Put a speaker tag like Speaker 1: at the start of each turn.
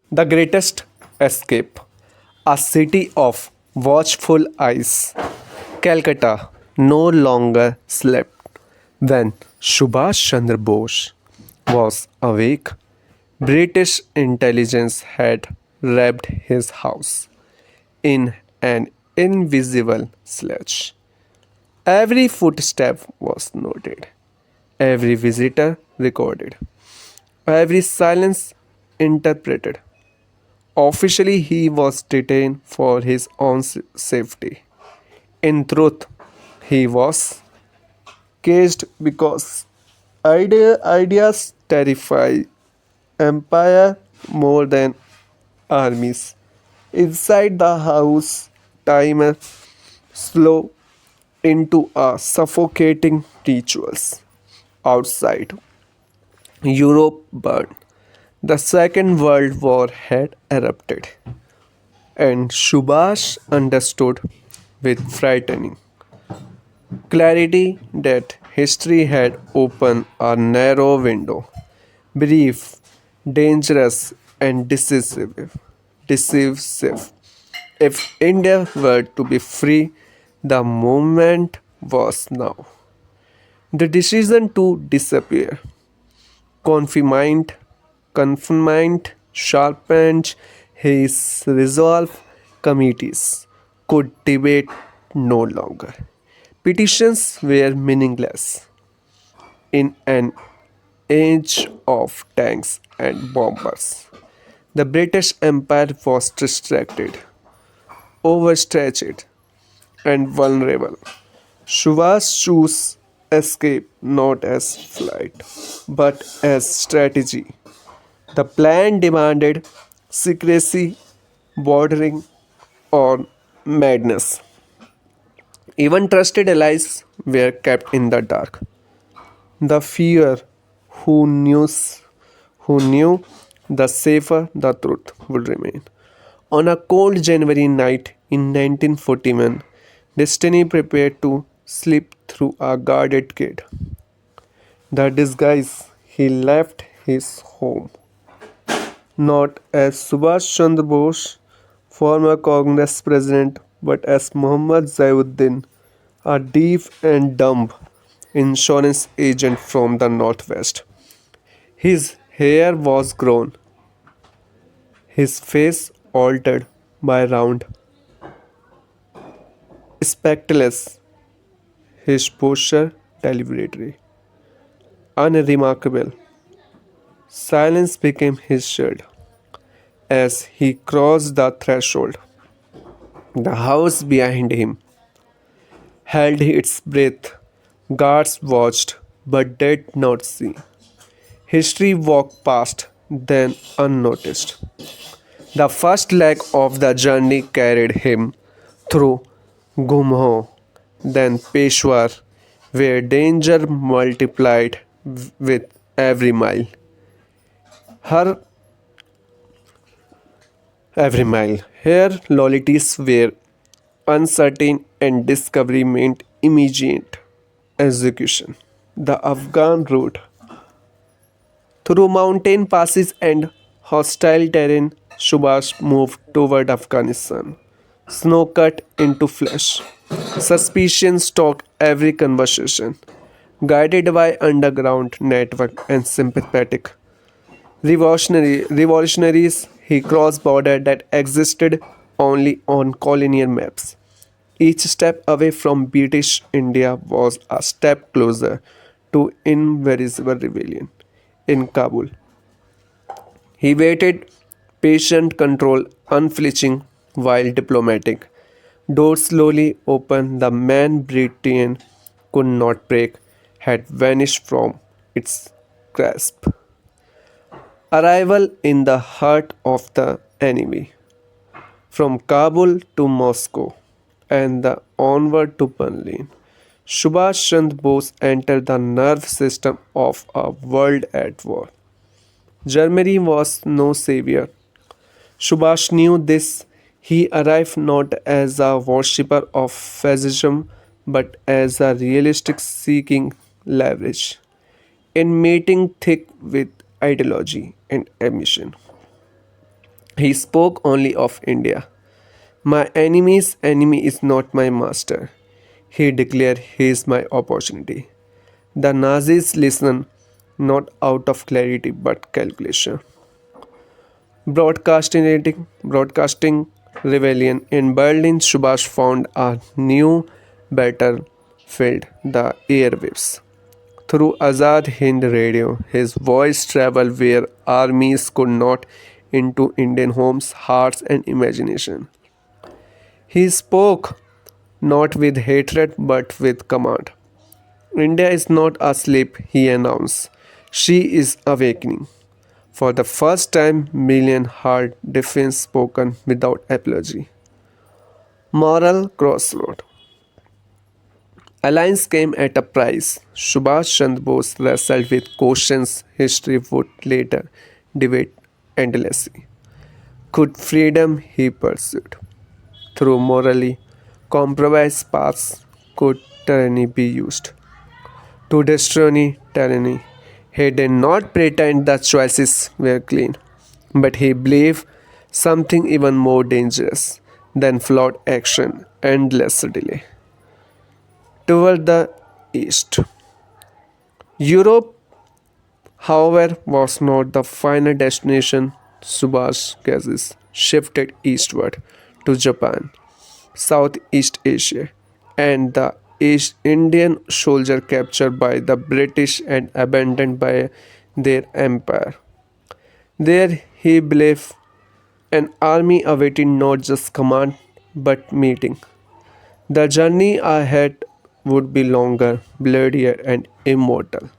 Speaker 1: The Greatest Escape, a city of watchful eyes. Calcutta no longer slept. When Subhash Chandra Bose was awake, British intelligence had wrapped his house in an invisible sledge. Every footstep was noted, every visitor recorded, every silence interpreted. Officially, he was detained for his own safety. In truth, he was caged because ideas terrify empire more than armies. Inside the house, time slow into a suffocating rituals. Outside, Europe burned. The Second World War had erupted, and Subhash understood with frightening clarity that history had opened a narrow window, brief, dangerous, and decisive. If India were to be free, the moment was now. The decision to disappear, confinement, confinement sharpened his resolve. Committees could debate no longer. Petitions were meaningless in an age of tanks and bombers. The British Empire was distracted, overstretched, and vulnerable. Subhash chose escape not as flight but as strategy. The plan demanded secrecy bordering on madness. Even trusted allies were kept in the dark. The fear who knew, who knew, the safer the truth would remain. On a cold January night in 1941, Destiny prepared to slip through a guarded gate. The disguise he left his home, not as Subhash Chandra Bose, former Congress president, but as Muhammad Zainuddin, a deaf and dumb insurance agent from the northwest. His hair was grown, his face altered by round spectacles, his posture deliberately unremarkable. Silence became his shield. As he crossed the threshold, the house behind him held its breath. Guards watched but did not see. History walked past, then unnoticed. The first leg of the journey carried him through Gumho, then Peshawar, where danger multiplied with every mile. Her every mile. Here, loyalties were uncertain and discovery meant immediate execution. The Afghan route through mountain passes and hostile terrain, Subhash moved toward Afghanistan. Snow cut into flesh. Suspicion stalked every conversation. Guided by underground network and sympathetic revolutionaries, he crossed border that existed only on colonial maps. Each step away from British India was a step closer to invisible rebellion in Kabul. He waited, patient control, unflinching, while diplomatic. Doors slowly opened. The man Britain could not break had vanished from its grasp. Arrival in the heart of the enemy. From Kabul to Moscow and the onward to Berlin. Subhash Chandra Bose entered the nerve system of a world at war. Germany was no savior. Subhash knew this. He arrived not as a worshipper of fascism but as a realistic seeking leverage in meeting thick with ideology and ambition. He spoke only of India. My enemy's enemy is not my master. He declared he is my opportunity. The Nazis listened not out of clarity but calculation. Broadcasting rebellion in Berlin, Subhash found a new battlefield, the airwaves. Through Azad Hind radio, his voice traveled where armies could not, into Indian homes, hearts, and imagination. He spoke not with hatred but with command. India is not asleep, he announced. She is awakening. For the first time, million heard defense spoken without apology. Moral crossroad. Alliance came at a price. Subhash Chandra Bose wrestled with questions history would later debate endlessly. Could freedom he pursued through morally compromised paths, could tyranny be used? To destroy tyranny, he did not pretend the choices were clean, but he believed something even more dangerous than flawed action, endless delay. Toward the east, Europe, however, was not the final destination. Subhash gaze shifted eastward to Japan, Southeast Asia, and the East Indian soldier captured by the British and abandoned by their empire. There he believed an army awaiting not just command but meeting. The journey ahead would be longer, bloodier, and immortal.